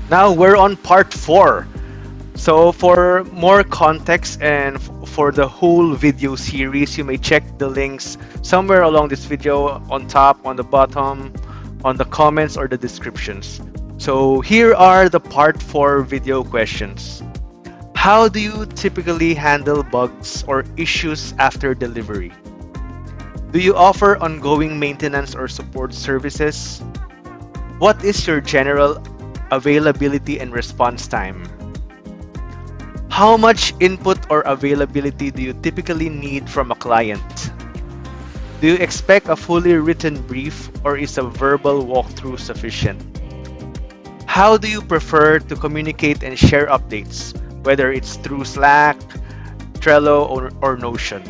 Now we're on part 4. So for more context and for the whole video series, you may check the links somewhere along this video, on top, on the bottom, on the comments or the descriptions. So here are the part 4 video questions. How do you typically handle bugs or issues after delivery? Do you offer ongoing maintenance or support services? What is your general availability and response time? How much input or availability do you typically need from a client? Do you expect a fully written brief or is a verbal walkthrough sufficient? How do you prefer to communicate and share updates, whether it's through Slack, Trello, or Notion?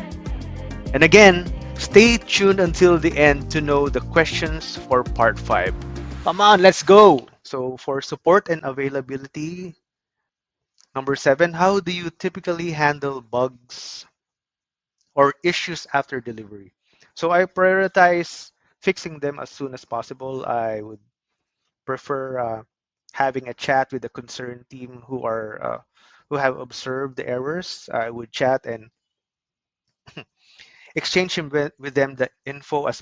And again, stay tuned until the end to know the questions for part 5. Come on, let's go! So for support and availability, number 7, how do you typically handle bugs or issues after delivery? So I prioritize fixing them as soon as possible. I would prefer having a chat with the concerned team who have observed the errors. I would chat and exchange with them the info as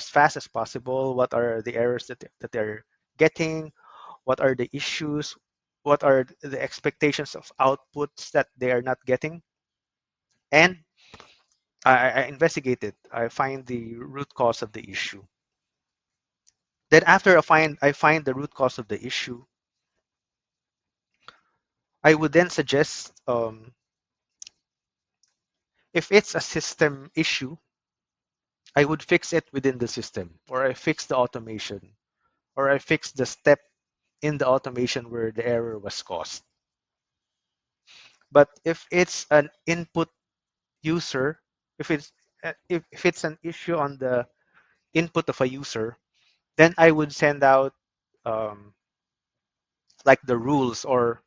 fast as possible. What are the errors that they're getting? What are the issues? What are the expectations of outputs that they are not getting? And I investigate it. I find the root cause of the issue. Then after I find the root cause of the issue, I would then suggest if it's a system issue, I would fix it within the system, or I fix the automation, or I fix the step in the automation where the error was caused. But if it's an input user, if it's if it's an issue on the input of a user, then I would send out um, like the rules or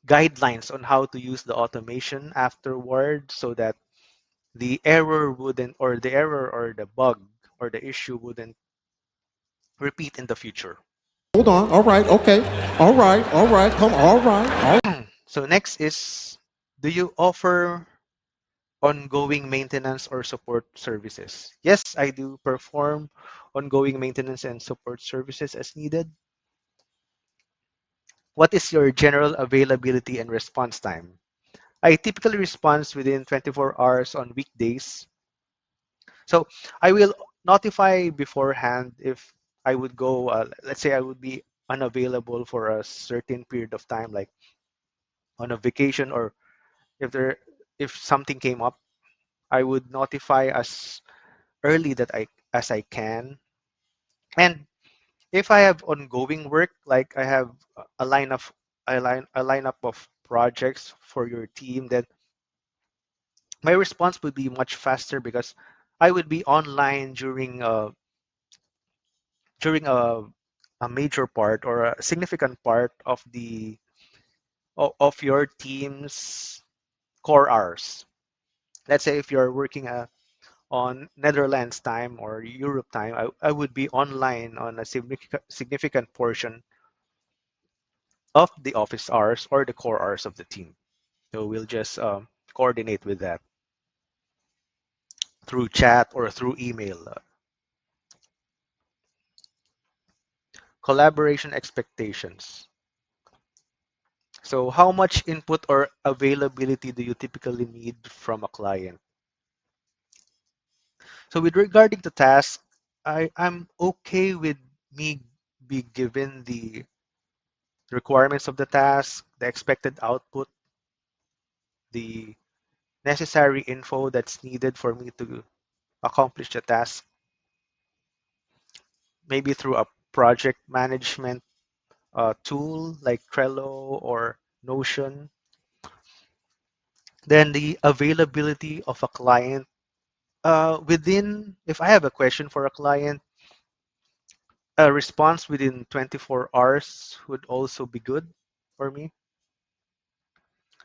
guidelines on how to use the automation afterward so that the error or the bug or the issue wouldn't repeat in the future. Hold on. All right. Okay. All right. All right. Come. All right. All So next is, do you offer ongoing maintenance or support services? Yes, I do perform ongoing maintenance and support services as needed. What is your general availability and response time? I typically respond within 24 hours on weekdays. So I will notify beforehand if I would go, let's say I would be unavailable for a certain period of time, like on a vacation, or if there if something came up, I would notify as early that I as I can. And if I have ongoing work, like I have a line of a lineup of projects for your team, then my response would be much faster because I would be online during a major part or a significant part of of your team's core hours. Let's say if you're working on Netherlands time or Europe time, I would be online on a significant portion of the office hours or the core hours of the team. So we'll just coordinate with that through chat or through email. Collaboration expectations. So how much input or availability do you typically need from a client? So with regarding to task, I'm okay with me be given the requirements of the task, the expected output, the necessary info that's needed for me to accomplish the task, maybe through a project management tool like Trello or Notion. Then the availability of a client if I have a question for a client, a response within 24 hours would also be good for me.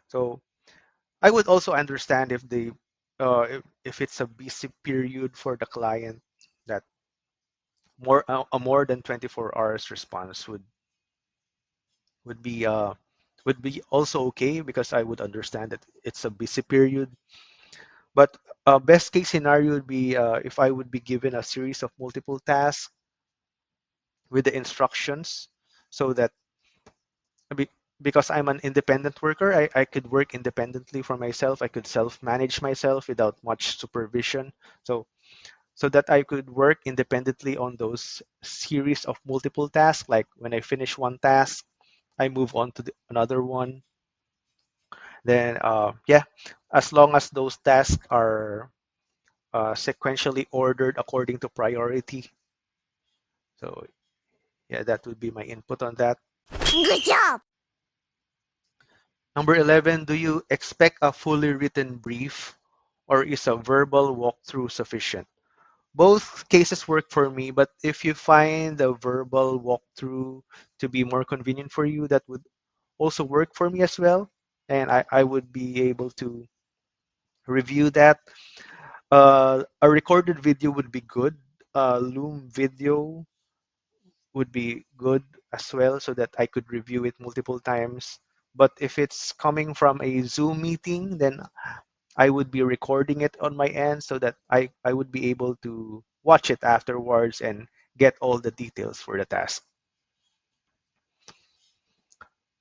So I would also understand if it's a busy period for the client, that a more than 24 hours response would be uh, would be also okay because I would understand that it's a busy period. But best case scenario would be if I would be given a series of multiple tasks with the instructions, so that be- because I'm an independent worker, I could work independently for myself. I could self-manage myself without much supervision. So so that I could work independently on those series of multiple tasks. Like when I finish one task, I move on to another one. Then, yeah, as long as those tasks are sequentially ordered according to priority. So, yeah, that would be my input on that. Good job! Number 11, do you expect a fully written brief or is a verbal walkthrough sufficient? Both cases work for me, but if you find the verbal walkthrough to be more convenient for you, that would also work for me as well. And I would be able to review that. A recorded video would be good. Loom video would be good as well so that I could review it multiple times. But if it's coming from a Zoom meeting, then I would be recording it on my end so that I would be able to watch it afterwards and get all the details for the task.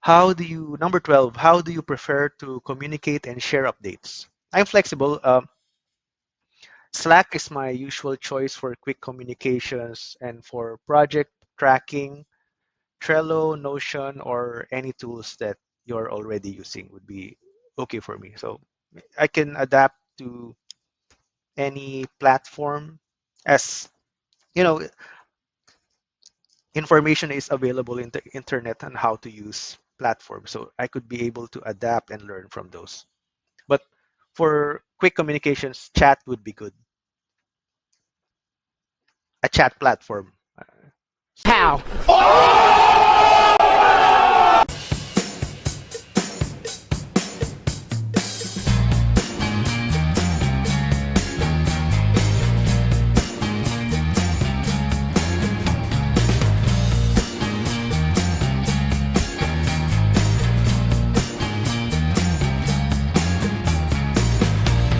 Number 12, how do you prefer to communicate and share updates? I'm flexible. Slack is my usual choice for quick communications and for project tracking. Trello, Notion, or any tools that you're already using would be okay for me. So I can adapt to any platform as you know information is available in the internet on how to use platforms. So I could be able to adapt and learn from those. But for quick communications, chat would be good. A chat platform. How?